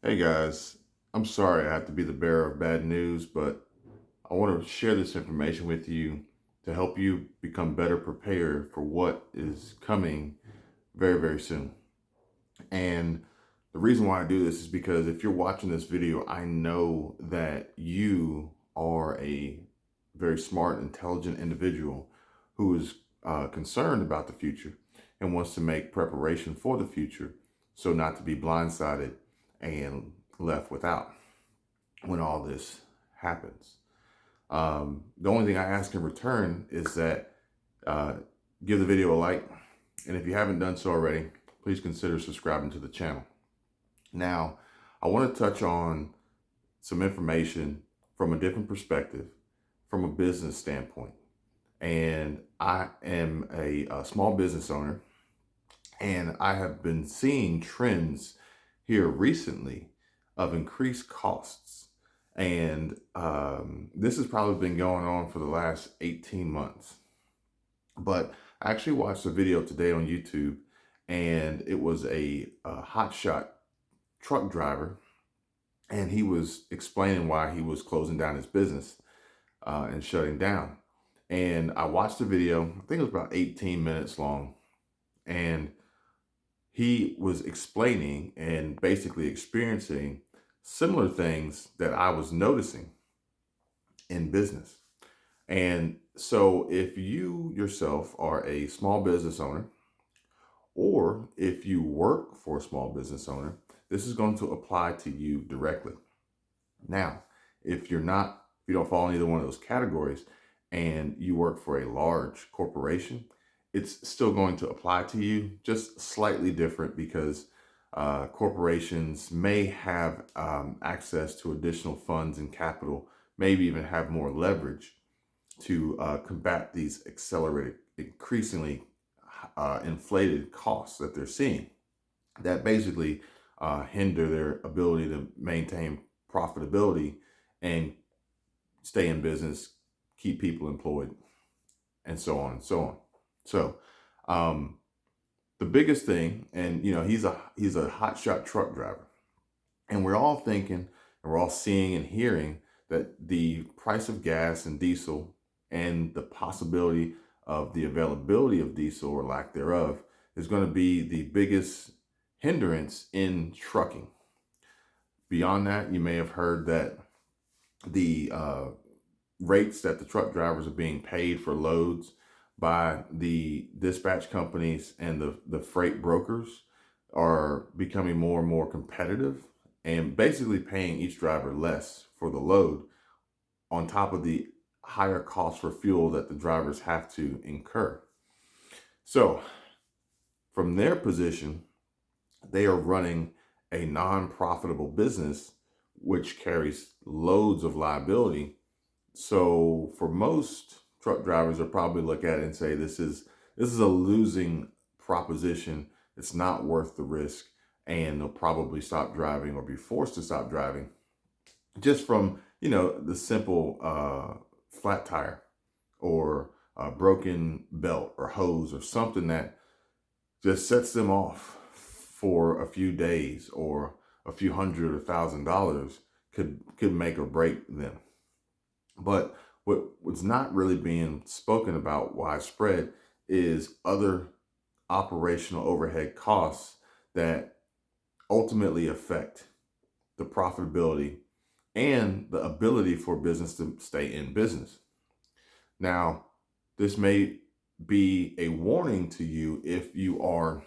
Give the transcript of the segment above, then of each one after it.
Hey guys, I'm sorry I have to be the bearer of bad news, but I want to share this information with you to help you become better prepared for what is coming very, very soon. And the reason why I do this is because if you're watching this video, I know that you are a very smart, intelligent individual who is concerned about the future and wants to make preparation for the future so not to be blindsided and left without when all this happens. The only thing I ask in return is that uh, give the video a like. And if you haven't done so already, please consider subscribing to the channel. Now, I want to touch on some information from a different perspective, from a business standpoint. And I am a small business owner, and I have been seeing trends here recently of increased costs. And this has probably been going on for the last 18 months. But I actually watched a video today on YouTube, and it was a hotshot truck driver, and he was explaining why he was closing down his business and shutting down. And I watched the video, I think it was about 18 minutes long, and he was explaining and basically experiencing similar things that I was noticing in business. And so if you yourself are a small business owner, or if you work for a small business owner, this is going to apply to you directly. Now, if you don't fall in either one of those categories and you work for a large corporation, it's still going to apply to you, just slightly different because corporations may have access to additional funds and capital, maybe even have more leverage to combat these accelerated, increasingly inflated costs that they're seeing that basically hinder their ability to maintain profitability and stay in business, keep people employed, and so on and so on. So the biggest thing, and he's a hotshot truck driver, and we're all thinking and we're all seeing and hearing that the price of gas and diesel and the possibility of the availability of diesel or lack thereof is going to be the biggest hindrance in trucking. Beyond that, you may have heard that the rates that the truck drivers are being paid for loads by the dispatch companies and the freight brokers are becoming more and more competitive and basically paying each driver less for the load on top of the higher cost for fuel that the drivers have to incur. So from their position, they are running a non-profitable business, which carries loads of liability. So for most truck drivers, they'll probably look at it and say, this is a losing proposition. It's not worth the risk. And they'll probably stop driving or be forced to stop driving just from, the simple flat tire or a broken belt or hose or something that just sets them off for a few days or a few hundred or $1,000 could make or break them. But what's not really being spoken about widespread is other operational overhead costs that ultimately affect the profitability and the ability for business to stay in business. Now, this may be a warning to you if you are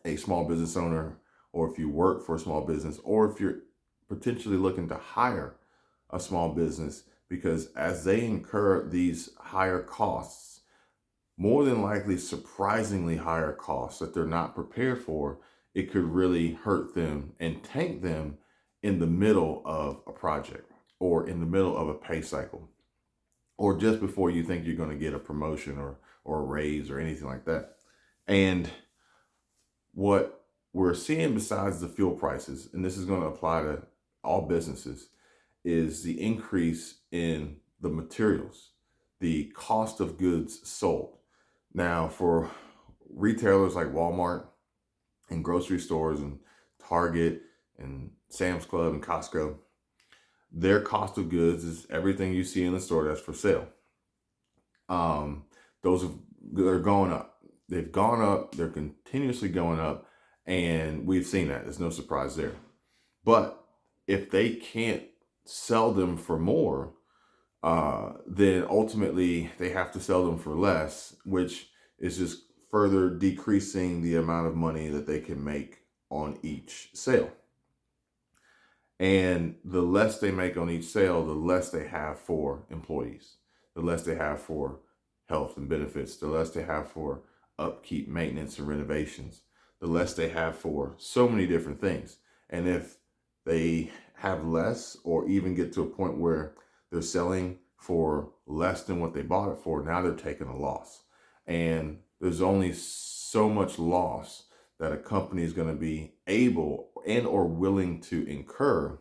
a small business owner, or if you work for a small business, or if you're potentially looking to hire a small business, because as they incur these higher costs, more than likely surprisingly higher costs that they're not prepared for, it could really hurt them and tank them in the middle of a project or in the middle of a pay cycle, or just before you think you're going to get a promotion or a raise or anything like that. And what we're seeing besides the fuel prices, and this is going to apply to all businesses, is the increase in the materials, the cost of goods sold. Now, for retailers like Walmart and grocery stores and Target and Sam's Club and Costco, their cost of goods is everything you see in the store that's for sale. Um, they're going up. They've gone up. They're continuously going up, and we've seen that. There's no surprise there. But if they can't sell them for more, then ultimately they have to sell them for less, which is just further decreasing the amount of money that they can make on each sale. And the less they make on each sale, the less they have for employees, the less they have for health and benefits, the less they have for upkeep, maintenance, and renovations, the less they have for so many different things. And if they have less, or even get to a point where they're selling for less than what they bought it for, now they're taking a loss. And there's only so much loss that a company is going to be able and or willing to incur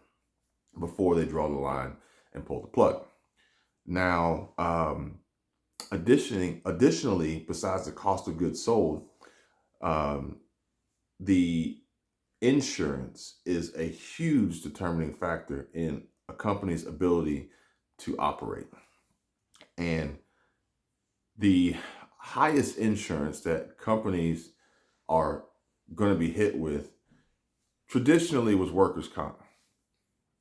before they draw the line and pull the plug. Now, additionally, besides the cost of goods sold, the insurance is a huge determining factor in a company's ability to operate. And the highest insurance that companies are going to be hit with traditionally was workers' comp.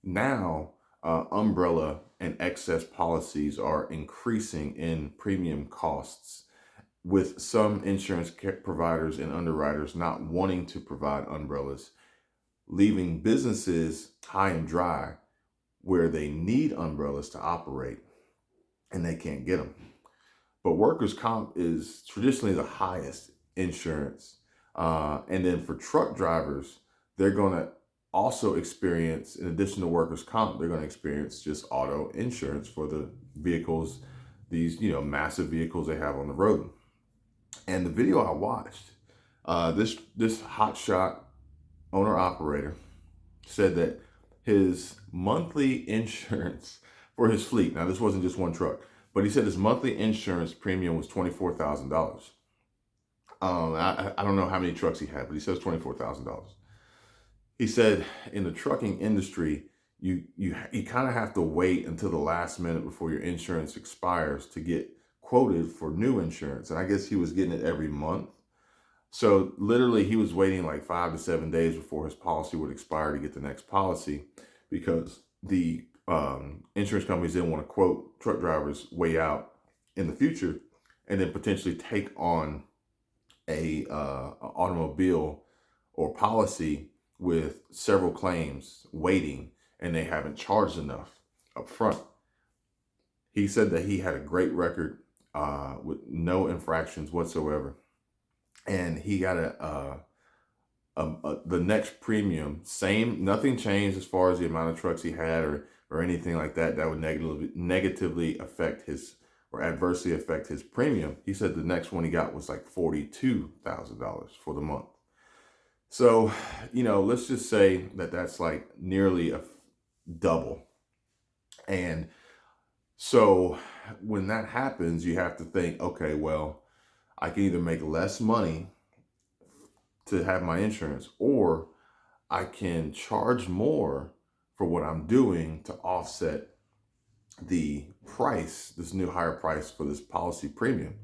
Now, umbrella and excess policies are increasing in premium costs, with some insurance providers and underwriters not wanting to provide umbrellas, leaving businesses high and dry where they need umbrellas to operate and they can't get them. But workers' comp is traditionally the highest insurance. And then for truck drivers, they're going to also experience, in addition to workers' comp, they're going to experience just auto insurance for the vehicles, these, massive vehicles they have on the road. And the video I watched, this hotshot owner operator said that his monthly insurance for his fleet, now this wasn't just one truck, but he said his monthly insurance premium was $24,000. I don't know how many trucks he had, but he says $24,000. He said in the trucking industry, you kind of have to wait until the last minute before your insurance expires to get quoted for new insurance. And I guess he was getting it every month. So literally he was waiting like 5 to 7 days before his policy would expire to get the next policy, because the insurance companies didn't want to quote truck drivers way out in the future and then potentially take on a automobile or policy with several claims waiting and they haven't charged enough up front. He said that he had a great record with no infractions whatsoever. And he got the next premium, same, nothing changed as far as the amount of trucks he had or anything like that would negatively affect his, or adversely affect his premium. He said the next one he got was like $42,000 for the month. So, let's just say that that's like nearly a double. And so when that happens, you have to think, okay, well, I can either make less money to have my insurance, or I can charge more for what I'm doing to offset the price, this new higher price for this policy premium,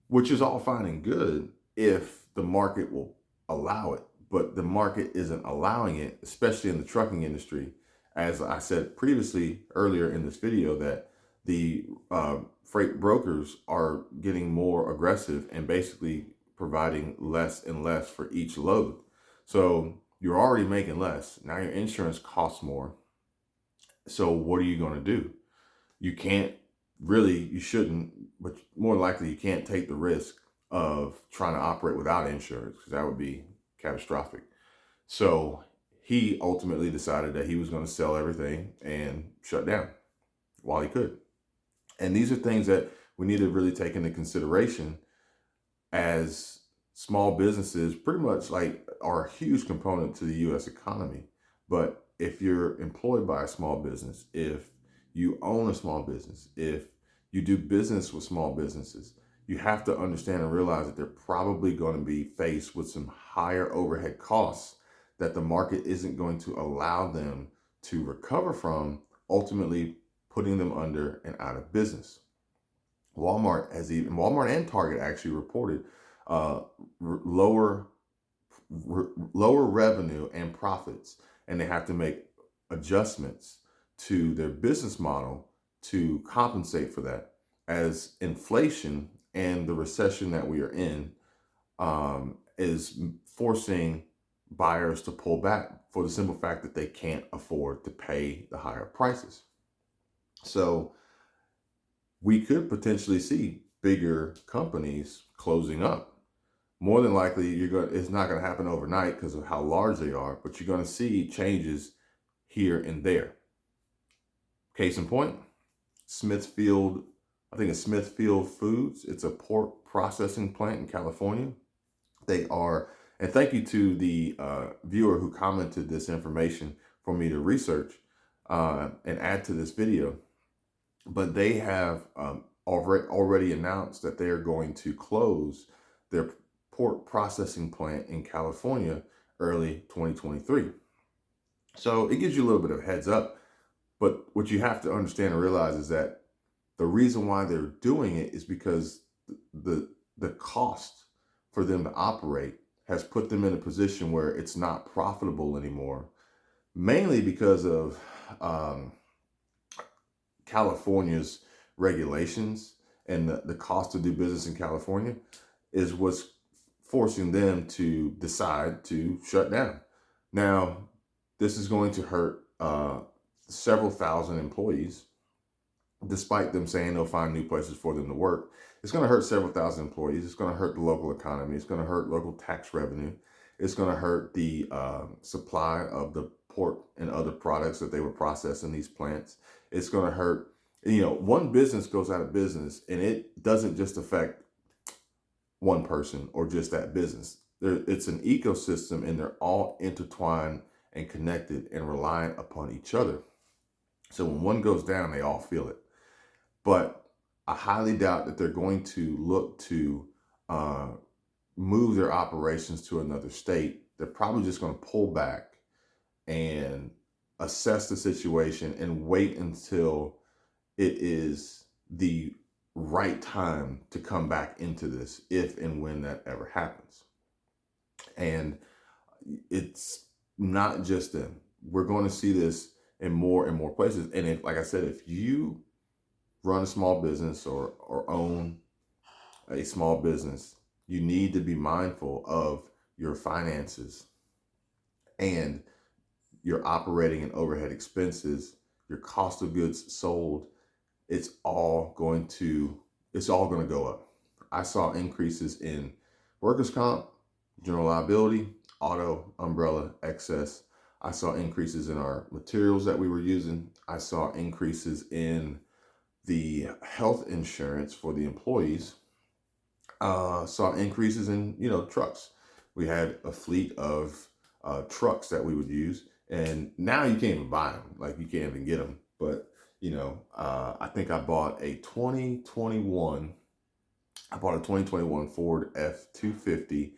which is all fine and good if the market will allow it. But the market isn't allowing it, especially in the trucking industry. As I said previously, earlier in this video, that the freight brokers are getting more aggressive and basically providing less and less for each load. So you're already making less. Now your insurance costs more. So what are you going to do? You can't really, you shouldn't, but more likely you can't take the risk of trying to operate without insurance, because that would be catastrophic. So he ultimately decided that he was going to sell everything and shut down while he could. And these are things that we need to really take into consideration, as small businesses pretty much like are a huge component to the U.S. economy. But if you're employed by a small business, if you own a small business, if you do business with small businesses, you have to understand and realize that they're probably going to be faced with some higher overhead costs that the market isn't going to allow them to recover from, ultimately putting them under and out of business. Walmart and Target actually reported uh, lower lower revenue and profits, and they have to make adjustments to their business model to compensate for that, as inflation and the recession that we are in is forcing buyers to pull back for the simple fact that they can't afford to pay the higher prices. So we could potentially see bigger companies closing up. More than likely, it's not going to happen overnight because of how large they are, but you're going to see changes here and there. Case in point, Smithfield, I think it's Smithfield Foods. It's a pork processing plant in California. They are, and thank you to the viewer who commented this information for me to research and add to this video. But they have already announced that they are going to close their pork processing plant in California early 2023. So it gives you a little bit of heads up. But what you have to understand and realize is that the reason why they're doing it is because the cost for them to operate has put them in a position where it's not profitable anymore, mainly because of California's regulations, and the cost to do business in California is what's forcing them to decide to shut down. Now, this is going to hurt several thousand employees, despite them saying they'll find new places for them to work. It's going to hurt several thousand employees. It's going to hurt the local economy. It's going to hurt local tax revenue. It's going to hurt the supply of the pork and other products that they would process in these plants. It's going to hurt, one business goes out of business, and it doesn't just affect one person or just that business. It's an ecosystem, and they're all intertwined and connected and reliant upon each other. So when one goes down, they all feel it. But I highly doubt that they're going to look to move their operations to another state. They're probably just going to pull back and assess the situation and wait until it is the right time to come back into this, if and when that ever happens. And it's not just them. We're going to see this in more and more places. And if, like I said, if you run a small business or own a small business, you need to be mindful of your finances and your operating and overhead expenses, your cost of goods sold. It's all going to go up. I saw increases in workers' comp, general liability, auto, umbrella, excess. I saw increases in our materials that we were using. I saw increases in the health insurance for the employees. Saw increases in, trucks. We had a fleet of trucks that we would use, and now you can't even buy them. Like, you can't even get them. But, I think I bought a 2021 Ford F-250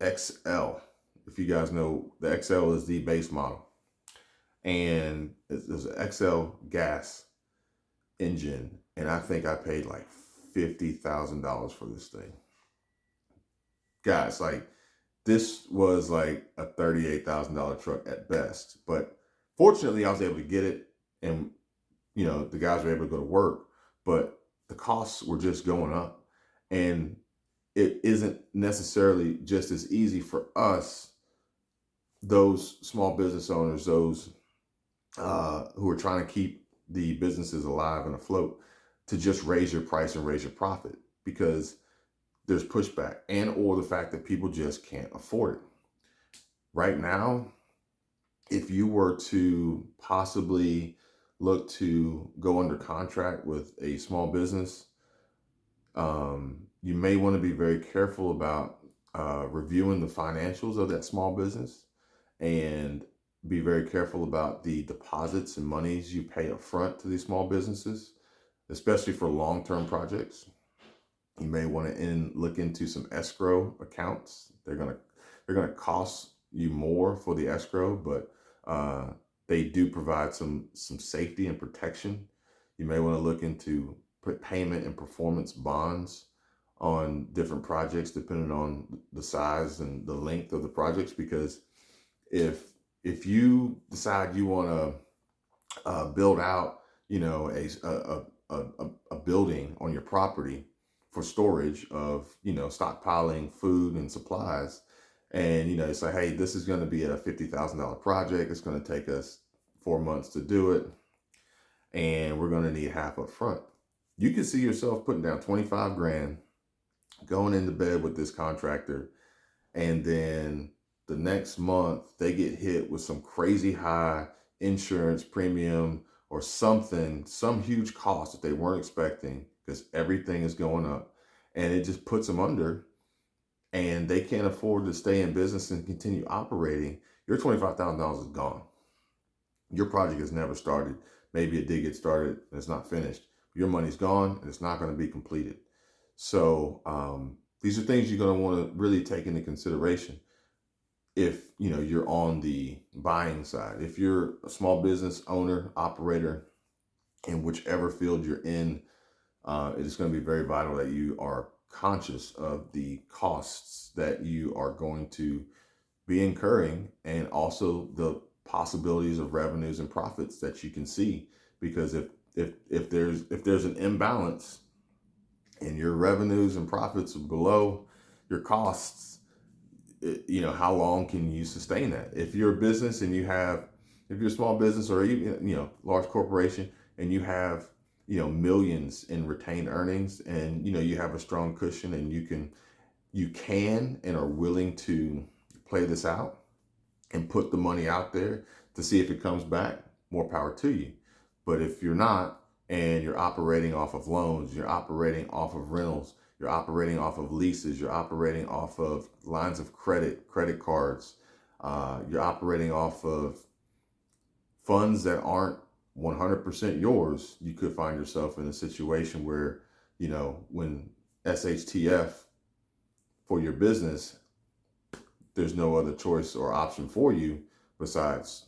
XL. If you guys know, the XL is the base model. And there's an XL gas engine. And I think I paid like $50,000 for this thing. Guys, like, this was like a $38,000 truck at best. But fortunately, I was able to get it. And, the guys were able to go to work. But the costs were just going up. And it isn't necessarily just as easy for us, those small business owners, those who are trying to keep the businesses alive and afloat, to just raise your price and raise your profit, because there's pushback or the fact that people just can't afford it. Right now, if you were to possibly look to go under contract with a small business, you may want to be very careful about reviewing the financials of that small business, and be very careful about the deposits and monies you pay up front to these small businesses, especially for long-term projects. You may want to look into some escrow accounts. They're gonna cost you more for the escrow, but they do provide some safety and protection. You may want to look into put payment and performance bonds on different projects depending on the size and the length of the projects, because if if you decide you want to build out, you know, a building on your property for storage of, you know, stockpiling food and supplies, and you know, it's like, hey, this is going to be a $50,000 project. It's going to take us 4 months to do it, and we're going to need half up front. You can see yourself putting down 25 grand, going into bed with this contractor, and then the next month they get hit with some crazy high insurance premium or something, some huge cost that they weren't expecting because everything is going up, and it just puts them under, and they can't afford to stay in business and continue operating. Your $25,000 is gone. Your project has never started. Maybe it did get started and it's not finished. Your money's gone and it's not going to be completed. So these are things you're going to want to really take into consideration if, you know, you're on the buying side. If you're a small business owner, operator, in whichever field you're in, it is going to be very vital that you are conscious of the costs that you are going to be incurring, and also the possibilities of revenues and profits that you can see. Because if there's an imbalance and your revenues and profits are below your costs, you know, how long can you sustain that? If you're a business and if you're a small business or even, you know, large corporation, and you have, you know, millions in retained earnings, and you know, you have a strong cushion, and you can and are willing to play this out and put the money out there to see if it comes back, more power to you. But if you're not, and you're operating off of loans, you're operating off of rentals, you're operating off of leases, you're operating off of lines of credit, credit cards, you're operating off of funds that aren't 100% yours, you could find yourself in a situation where, you know, when SHTF for your business, there's no other choice or option for you besides,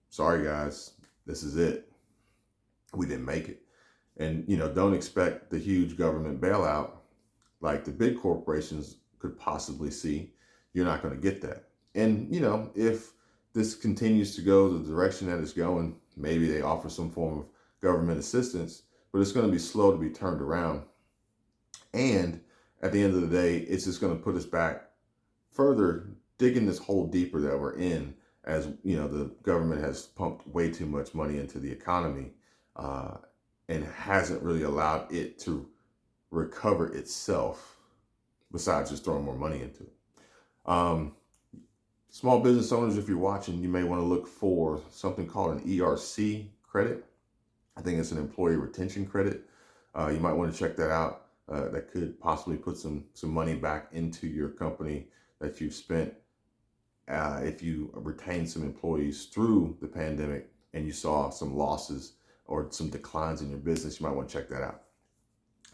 sorry guys, this is it. We didn't make it. And, you know, don't expect the huge government bailout like the big corporations could possibly see. You're not going to get that. And, you know, if this continues to go the direction that it's going, maybe they offer some form of government assistance, but it's going to be slow to be turned around. And at the end of the day, it's just going to put us back further, digging this hole deeper that we're in, as you know, the government has pumped way too much money into the economy, and hasn't really allowed it to recover itself, besides just throwing more money into it. Small business owners, if you're watching, you may want to look for something called an ERC credit. I think it's an employee retention credit. You might want to check that out. That could possibly put some money back into your company that you've spent if you retain some employees through the pandemic and you saw some losses or some declines in your business. You might want to check that out.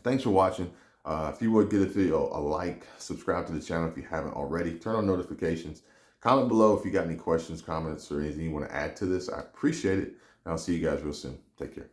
Thanks for watching. If you would, give the video a like, subscribe to the channel if you haven't already, turn on notifications, comment below if you got any questions, comments, or anything you want to add to this. I appreciate it. And I'll see you guys real soon. Take care.